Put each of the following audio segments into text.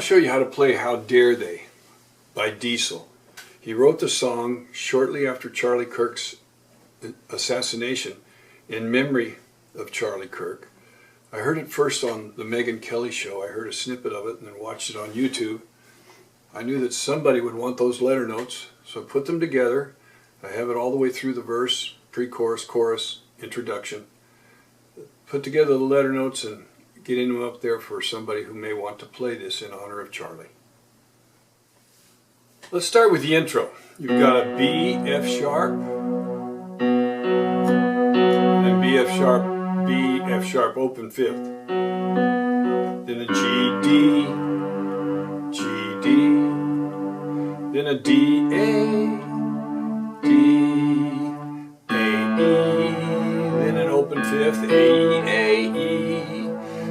to show you how to play How Dare They by Diesel. He wrote the song shortly after Charlie Kirk's assassination in memory of Charlie Kirk. I heard it first on the Megyn Kelly show. I heard a snippet of it and then watched it on YouTube. I knew that somebody would want those letter notes, so I put them together. I have it all the way through the verse, pre-chorus, chorus, introduction. Put together the letter notes and getting them up there for somebody who may want to play this in honor of Charlie. Let's start with the intro. You've got a B, F sharp, then B, F sharp, open fifth. Then a G, D, G, D. Then a D, A, D, A, E. Then an open fifth, A, E, A, E.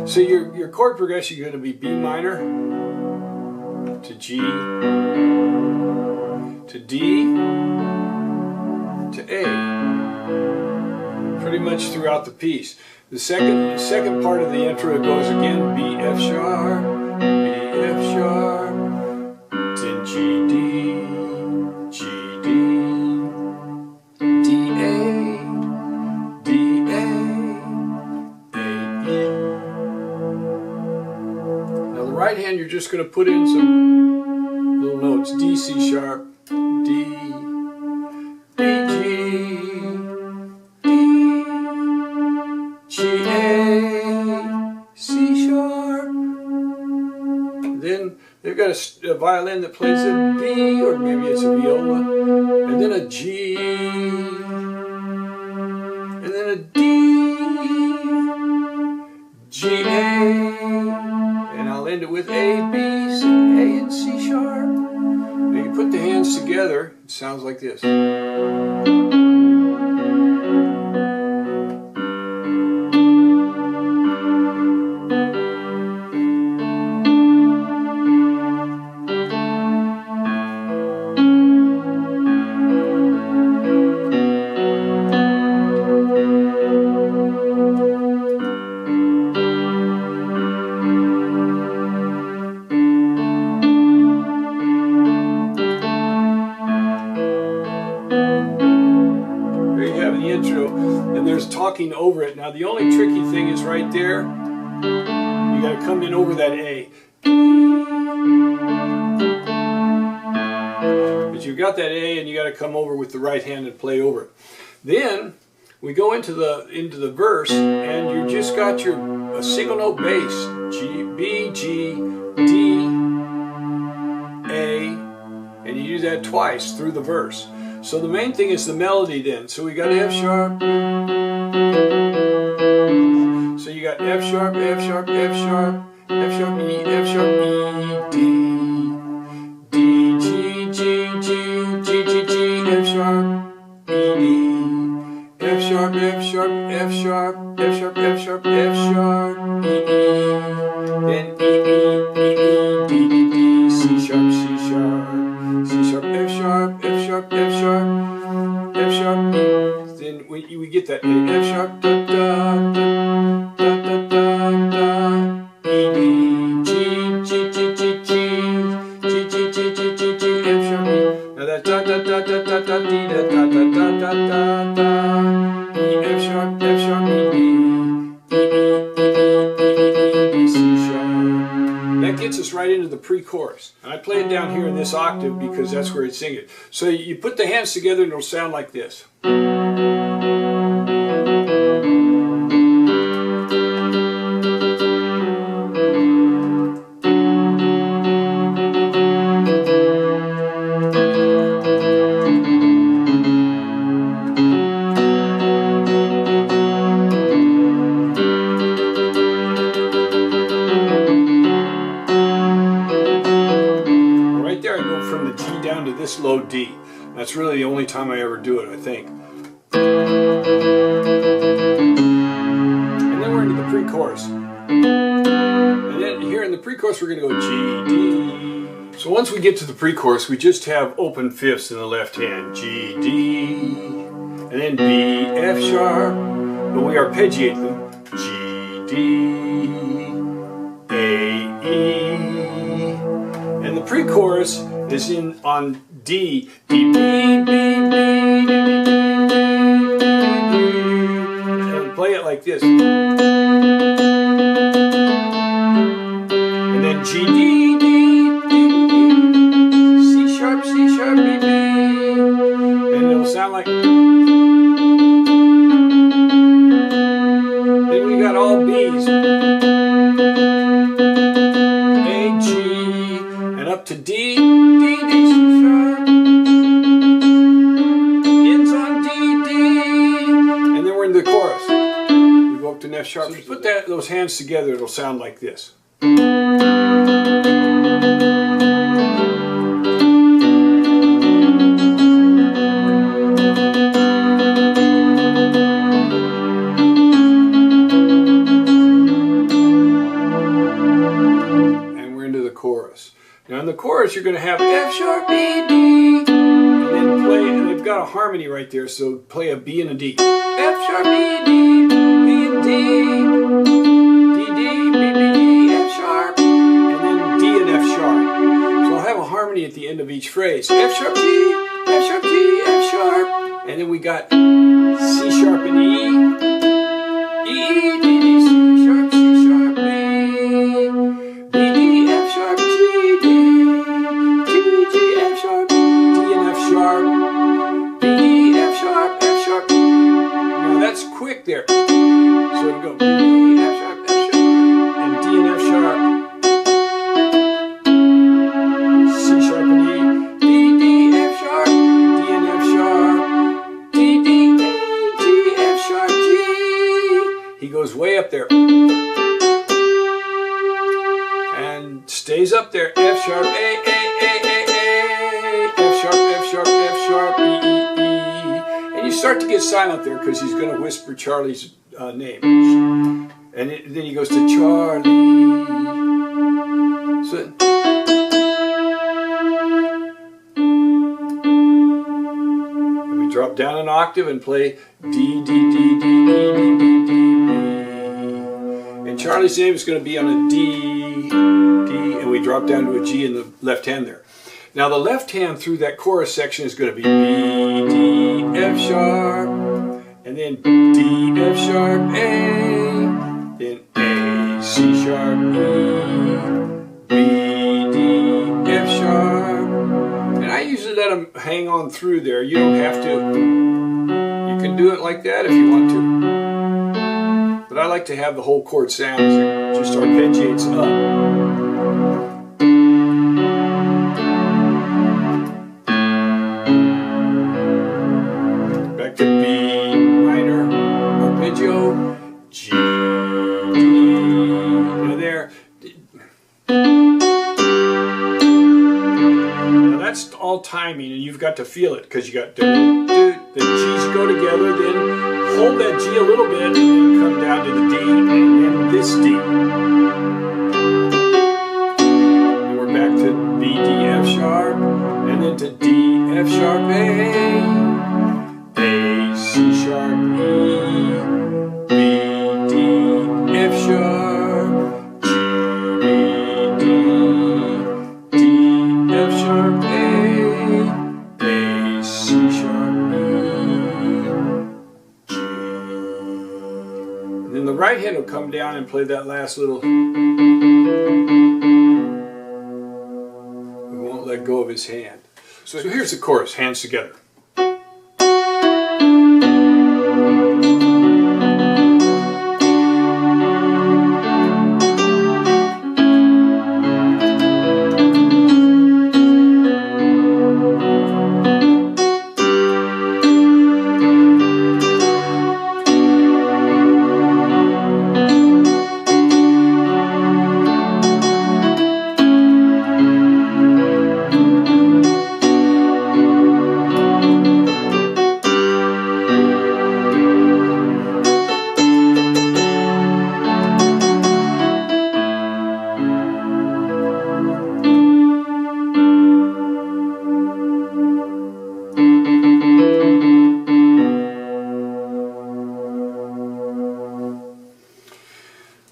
So your chord progression is going to be B minor to G to D to A, pretty much throughout the piece. The second part of the intro goes again B F sharp, then G D, G D, D A, D A, A E. Now the right hand, you're just going to put in some little notes: D, C sharp, D, D, G, D, G, A, C sharp. Then they've got a violin that plays a B, or maybe it's a viola, and then a G, and then a D, G, A, and I'll end it with A, B, C, A, and C sharp. Now you put the hands together, it sounds like this. And there's talking over it. Now the only tricky thing is right there, you got to come in over that A. But you've got that A and you got to come over with the right hand and play over it. Then we go into the verse and you just got a single note bass, G, B, G, D, A, and you do that twice through the verse. So the main thing is the melody then. So we got F sharp. So you got F sharp, F sharp, F sharp, F sharp, E, F sharp, E, D, D, G, G, G, G, G, G, F sharp, E, D, F sharp, F sharp, F sharp, F sharp, F sharp, F sharp, E, E, then E, E, E, E, D, D, D, C sharp, C sharp, C sharp, F sharp, F sharp, F sharp, F sharp, E. Then we get that F sharp, da, da, da, da, da, da, da, E, D, G, G, G, G, G, G, G, G, G, G, G, F sharp, E. Now that da, da, da, da, da, da, D, da, da, da, da, da, da, E, F sharp, E, D, E, E, C sharp. That gets us right into the pre-chorus. And I play it down here in this octave because that's where it's singing. So you put the hands together and it'll sound like this. From the G down to this low D. That's really the only time I ever do it, I think. And then we're into the pre-chorus. And then here in the pre-chorus we're going to go G, D. So once we get to the pre-chorus, we just have open fifths in the left hand. G, D, and then B, F sharp. But we arpeggiate them. G, D, A, E, pre-chorus is on D. D, B, B, B, and play it like this. And then G, D, D, D, C sharp, C sharp, B, B. And it'll sound like. Then we got all B's. To D, D, D, C sharp, ends on D, D, and then we're in the chorus. We go up to an F sharp. So you put those hands together, it'll sound like this. And we're into the chorus. Now in the chorus, you're going to have F sharp, B, D, and then play, and they've got a harmony right there, so play a B and a D. F sharp, B, D, B and D, D, D, B, B, D, F sharp, and then D and F sharp. So I'll have a harmony at the end of each phrase. F sharp, G, F sharp, G, F sharp, and then we got C sharp and E, E, D, D, C sharp, C sharp, B, B, D, F sharp, G, D, sharp, B, F sharp, F sharp. Now that's quick there. So it'll go B, F sharp, F sharp, and D and F sharp, C sharp and E, D, D, F sharp, D and F sharp, D, D, A, G, F sharp, G. He goes way up there. And stays up there. F sharp, A, A, A, A, A, F sharp, F sharp, F sharp, E, E, E. And you start to get silent there because he's going to whisper Charlie's name. And then he goes to Charlie. So, and we drop down an octave and play D, D, D, D, D, D, D, D, D. And Charlie's name is going to be on a D, D, and we drop down to a G in the left hand there. Now the left hand through that chorus section is going to be B, D, F sharp, and then D, F sharp, A, then A, C sharp, E, B, D, F sharp. And I usually let them hang on through there. You don't have to. You can do it like that if you want to. But I like to have the whole chord sound as it just arpeggiates up. To B minor, arpeggio, G, D, now there. Now that's all timing, and you've got to feel it because you got do, do, the G's go together, then hold that G a little bit, and then come down to the D, and then this D. And we're back to B, D, F sharp, and then to D, F sharp, A. C sharp, E, B, D, F sharp, G, B, D, D, F sharp, A, C sharp, E, G. And then the right hand will come down and play that last little. We won't let go of his hand. So here's the chorus, hands together.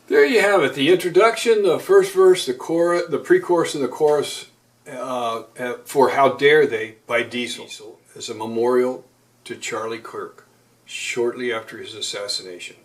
There you have it, the introduction, the first verse, the chorus, the pre-chorus and the chorus, for How Dare They by Diesel as a memorial to Charlie Kirk shortly after his assassination.